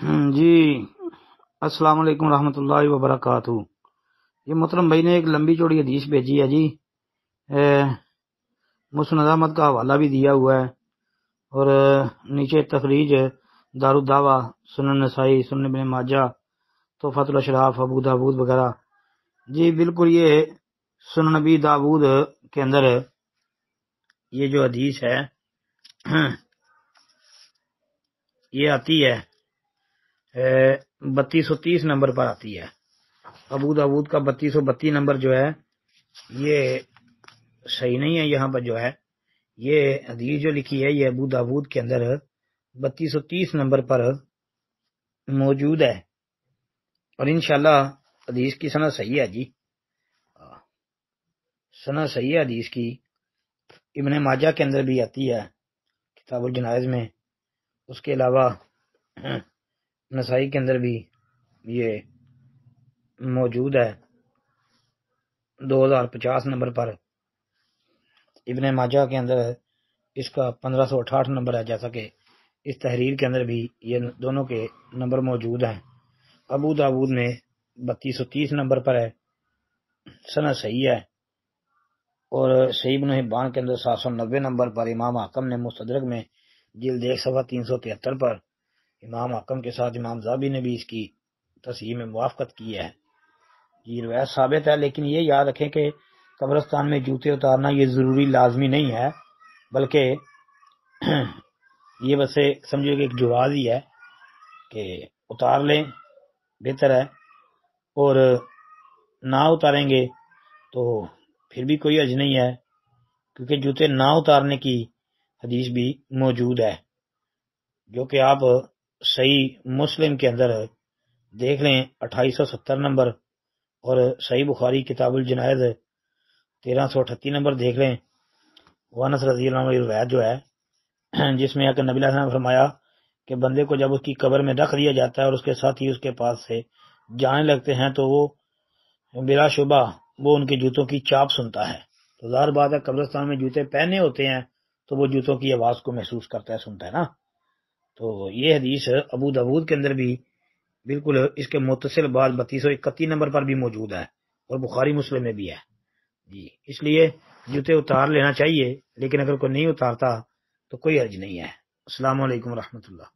جی السلام علیکم ورحمۃ اللہ وبرکاتہ۔ یہ محترم بھائی نے ایک لمبی چوڑی حدیث بھیجی ہے جی۔ مسند احمد کا حوالہ بھی دیا ہوا ہے اور نیچے تخریج دارالدعوہ، سنن نسائی، سنن ابن ماجہ، تحفۃ الاشراف، ابو داود وغیرہ۔ جی بالکل یہ سنن نبی داود کے اندر یہ جو حدیث ہے یہ آتی ہے 3230 نمبر پر آتی ہے۔ ابو داود کا 3232 نمبر جو ہے یہ صحیح نہیں ہے، یہاں پر جو ہے یہ حدیث جو لکھی ہے یہ ابو داود کے اندر 3230 نمبر پر موجود ہے، اور انشاءاللہ حدیث کی سند صحیح ہے جی، سند صحیح ہے حدیث کی۔ ابن ماجہ کے اندر بھی آتی ہے کتاب الجنائز میں، اس کے علاوہ نسائی کے اندر بھی یہ موجود ہے 2050 نمبر پر۔ ابن ماجہ کے اندر اس کا 1568 نمبر ہے، جیسا کہ اس تحریر کے اندر بھی یہ دونوں کے نمبر موجود ہیں۔ ابو داود میں 3230 نمبر پر ہے، سند صحیح ہے، اور صحیح ابن حبان کے اندر 790 نمبر پر۔ امام حاکم نے مستدرک میں جلد 1 صفحہ 373 پر، امام حاکم کے ساتھ امام ذہبی نے بھی اس کی تصحیح میں موافقت کی ہے۔ یہ روایت ثابت ہے، لیکن یہ یاد رکھیں کہ قبرستان میں جوتے اتارنا یہ ضروری لازمی نہیں ہے، بلکہ یہ بس سمجھو کہ ایک جواز ہی ہے کہ اتار لیں بہتر ہے، اور نہ اتاریں گے تو پھر بھی کوئی حرج نہیں ہے، کیونکہ جوتے نہ اتارنے کی حدیث بھی موجود ہے، جو کہ آپ صحیح مسلم کے اندر دیکھ لیں 2870 نمبر، اور صحیح بخاری کتاب الجنائز 1338 نمبر دیکھ لیں۔ انس رضی اللہ عنہ روایت جو ہے جس میں کہ نبی علیہ السلام نے فرمایا کہ بندے کو جب اس کی قبر میں رکھ دیا جاتا ہے اور اس کے ساتھ ہی اس کے پاس سے جانے لگتے ہیں تو وہ بلا شبہ وہ ان کے جوتوں کی چاپ سنتا ہے، تو ظاہر بات ہے قبرستان میں جوتے پہنے ہوتے ہیں تو وہ جوتوں کی آواز کو محسوس کرتا ہے، سنتا ہے نا۔ تو یہ حدیث ابو داود کے اندر بھی بالکل اس کے متصل بعد 3231 نمبر پر بھی موجود ہے، اور بخاری مسلم میں بھی ہے جی۔ اس لیے جوتے اتار لینا چاہیے، لیکن اگر کوئی نہیں اتارتا تو کوئی حرج نہیں ہے۔ السلام علیکم ورحمۃ اللہ۔